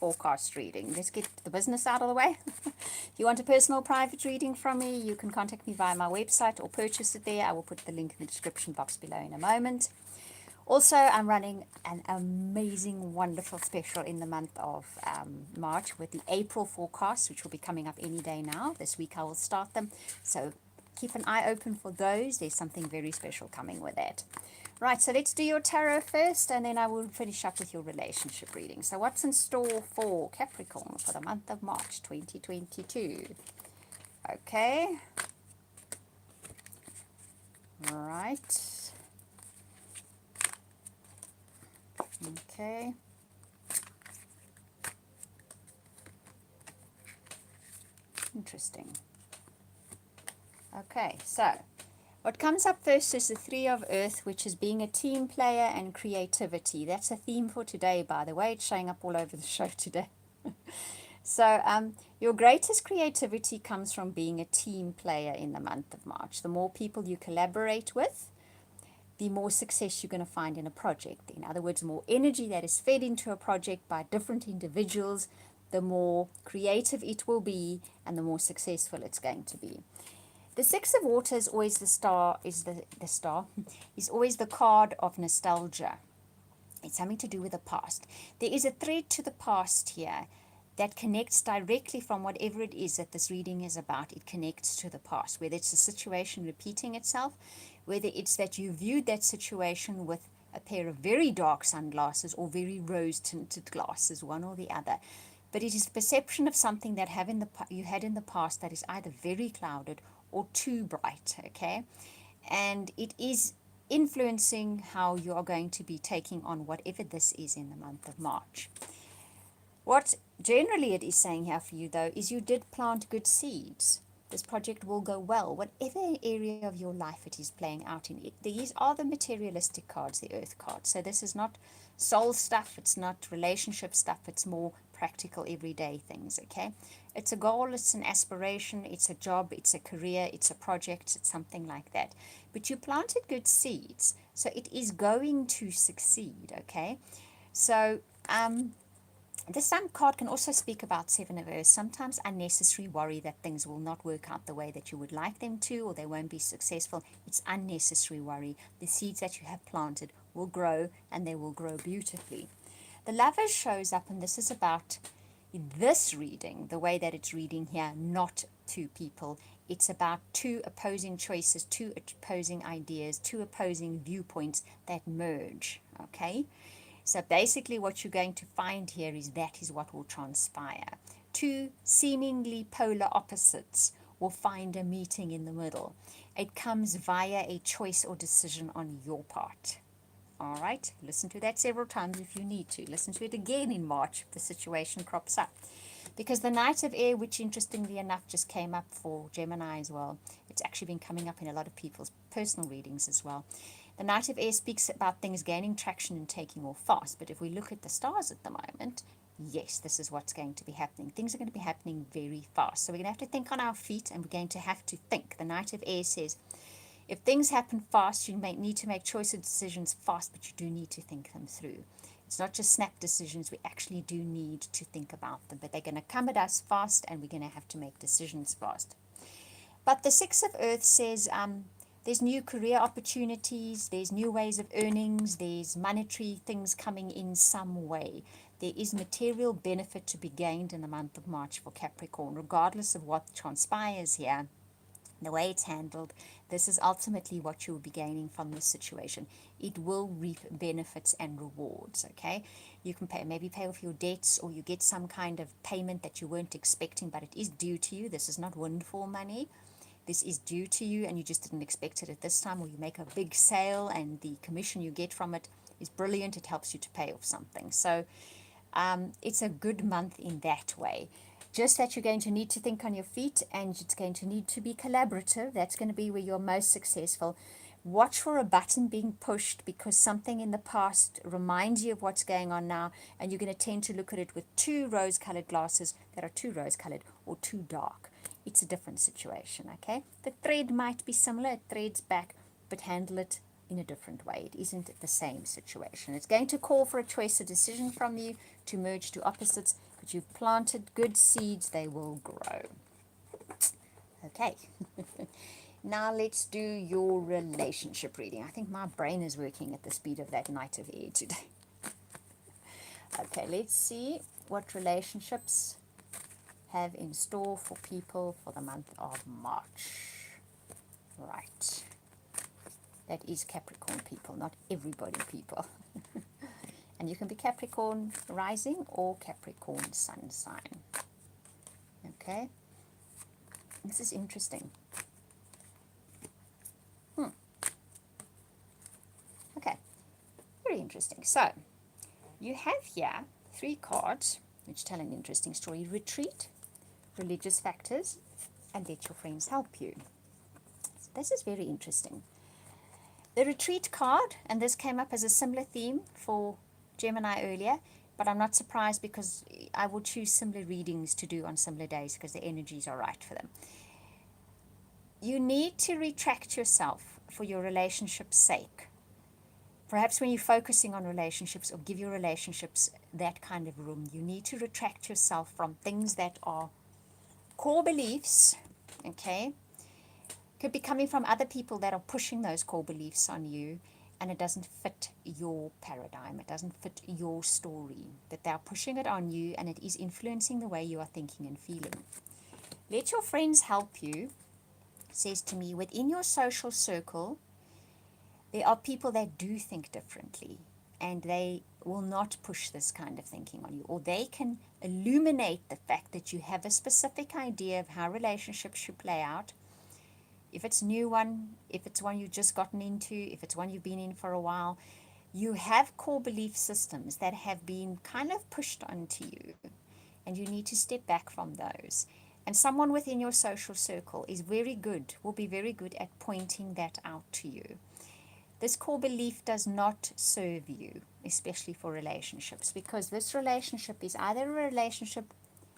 forecast reading. Let's get the business out of the way. If you want a personal private reading from me, you can contact me via my website or purchase it there. I will put the link in the description box below in a moment. Also, I'm running an amazing, wonderful special in the month of March with the April forecast, which will be coming up any day now. This week I will start them. So keep an eye open for those. There's something very special coming with that. Right, so let's do your tarot first, and then I will finish up with your relationship reading. So what's in store for Capricorn for the month of March 2022? Okay. All right. Okay. Interesting. Okay, so what comes up first is the Three of Earth, which is being a team player and creativity. That's a theme for today, by the way. It's showing up all over the show today. So your greatest creativity comes from being a team player in the month of March. The more people you collaborate with, the more success you're going to find in a project. In other words, more energy that is fed into a project by different individuals, the more creative it will be and the more successful it's going to be. The Six of Water is always the star, is always the card of nostalgia. It's something to do with the past. There is a thread to the past here that connects directly from whatever it is that this reading is about. It connects to the past, whether it's a situation repeating itself, whether it's that you viewed that situation with a pair of very dark sunglasses or very rose-tinted glasses, one or the other. But it is the perception of something that you had in the past that is either very clouded or too bright, okay? And it is influencing how you are going to be taking on whatever this is in the month of March. What generally it is saying here for you, though, is you did plant good seeds. This project will go well, whatever area of your life it is playing out in. These are the materialistic cards, the earth cards. So this is not soul stuff, it's not relationship stuff, it's more practical everyday things, okay? It's a goal, it's an aspiration, it's a job, it's a career, it's a project, it's something like that. But you planted good seeds, so it is going to succeed, okay? So, the Sun card can also speak about Seven of Earth. Sometimes unnecessary worry that things will not work out the way that you would like them to, or they won't be successful. It's unnecessary worry. The seeds that you have planted will grow, and they will grow beautifully. The Lovers shows up, and this is about this reading, the way that it's reading here, not two people. It's about two opposing choices, two opposing ideas, two opposing viewpoints that merge, okay? So basically what you're going to find here is that is what will transpire. Two seemingly polar opposites will find a meeting in the middle. It comes via a choice or decision on your part. All right, listen to that several times if you need to. Listen to it again in March if the situation crops up. Because the Knight of Air, which interestingly enough just came up for Gemini as well, it's actually been coming up in a lot of people's personal readings as well. The Knight of Air speaks about things gaining traction and taking off fast. But if we look at the stars at the moment, yes, this is what's going to be happening. Things are going to be happening very fast. So we're going to have to think on our feet, and we're going to have to think. The Knight of Air says, if things happen fast, you may need to make choice of decisions fast, but you do need to think them through. It's not just snap decisions. We actually do need to think about them. But they're going to come at us fast, and we're going to have to make decisions fast. But the Six of Earth says, there's new career opportunities, there's new ways of earnings, there's monetary things coming in some way. There is material benefit to be gained in the month of March for Capricorn, regardless of what transpires here. The way it's handled, this is ultimately what you'll be gaining from this situation. It will reap benefits and rewards, okay? You can maybe pay off your debts, or you get some kind of payment that you weren't expecting, but it is due to you. This is not windfall money. This is due to you and you just didn't expect it at this time, or you make a big sale and the commission you get from it is brilliant. It helps you to pay off something. So it's a good month in that way. Just that you're going to need to think on your feet, and it's going to need to be collaborative. That's going to be where you're most successful. Watch for a button being pushed, because something in the past reminds you of what's going on now, and you're going to tend to look at it with two rose-colored glasses that are too rose-colored or too dark. It's a different situation, okay? The thread might be similar, it threads back, but handle it in a different way. It isn't the same situation. It's going to call for a choice, a decision from you to merge two opposites, that you've planted good seeds, they will grow. Okay. Now let's do your relationship reading. I think my brain is working at the speed of that night of air today. Okay, let's see what relationships have in store for people for the month of March. Right. That is Capricorn people, not everybody people. And you can be Capricorn rising or Capricorn sun sign. Okay. This is interesting. Okay. Very interesting. So, you have here 3 cards which tell an interesting story. Retreat, religious factors, and let your friends help you. So this is very interesting. The retreat card, and this came up as a similar theme for Gemini earlier, but I'm not surprised because I will choose similar readings to do on similar days because the energies are right for them. You need to retract yourself for your relationship's sake. Perhaps when you're focusing on relationships or give your relationships that kind of room, you need to retract yourself from things that are core beliefs, okay? Could be coming from other people that are pushing those core beliefs on you, and it doesn't fit your paradigm, it doesn't fit your story, that they're pushing it on you and it is influencing the way you are thinking and feeling. Let your friends help you, says to me, within your social circle, there are people that do think differently and they will not push this kind of thinking on you, or they can illuminate the fact that you have a specific idea of how relationships should play out. If it's a new one, if it's one you've just gotten into, if it's one you've been in for a while, you have core belief systems that have been kind of pushed onto you, and you need to step back from those. And someone within your social circle is very good, will be very good at pointing that out to you. This core belief does not serve you, especially for relationships, because this relationship is either a relationship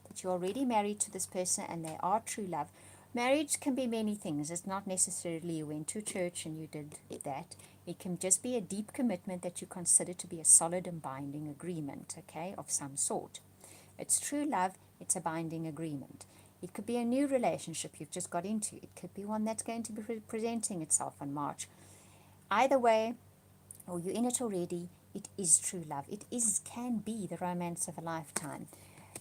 that you're already married to this person and they are true love. Marriage can be many things. It's not necessarily you went to church and you did that. It can just be a deep commitment that you consider to be a solid and binding agreement, okay, of some sort. It's true love, it's a binding agreement. It could be a new relationship you've just got into. It could be one that's going to be presenting itself in March. Either way, or you're in it already, it is true love. It can be the romance of a lifetime.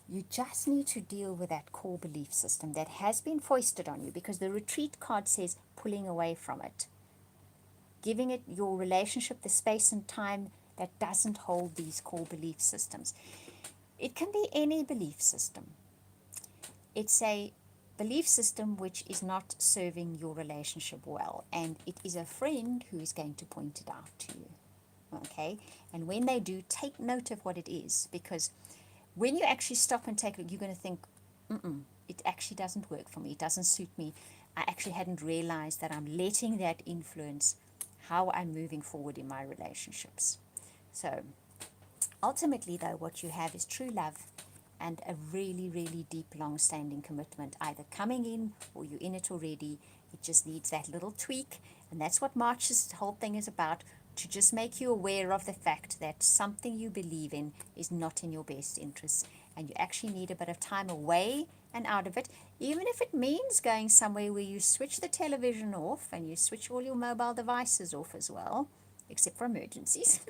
You just need to deal with that core belief system that has been foisted on you, because the retreat card says pulling away from it. Giving it your relationship the space and time that doesn't hold these core belief systems. It can be any belief system. It's a belief system which is not serving your relationship well, and it is a friend who is going to point it out to you. Okay? And when they do, take note of what it is, because when you actually stop and take a look, you're going to think, it actually doesn't work for me. It doesn't suit me. I actually hadn't realized that I'm letting that influence how I'm moving forward in my relationships. So ultimately, though, what you have is true love and a really, really deep, long-standing commitment, either coming in or you're in it already. It just needs that little tweak, and that's what March's whole thing is about, to just make you aware of the fact that something you believe in is not in your best interest, and you actually need a bit of time away and out of it, even if it means going somewhere where you switch the television off and you switch all your mobile devices off as well, except for emergencies,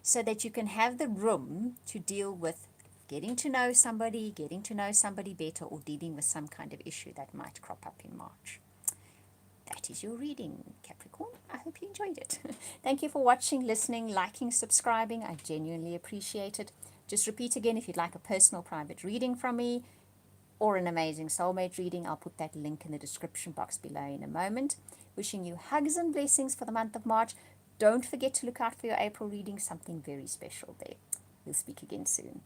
so that you can have the room to deal with getting to know somebody better, or dealing with some kind of issue that might crop up in March. That is your reading, Capricorn. I hope you enjoyed it. Thank you for watching, listening, liking, subscribing. I genuinely appreciate it. Just repeat again, if you'd like a personal private reading from me or an amazing soulmate reading, I'll put that link in the description box below in a moment. Wishing you hugs and blessings for the month of March. Don't forget to look out for your April reading, something very special there. We'll speak again soon.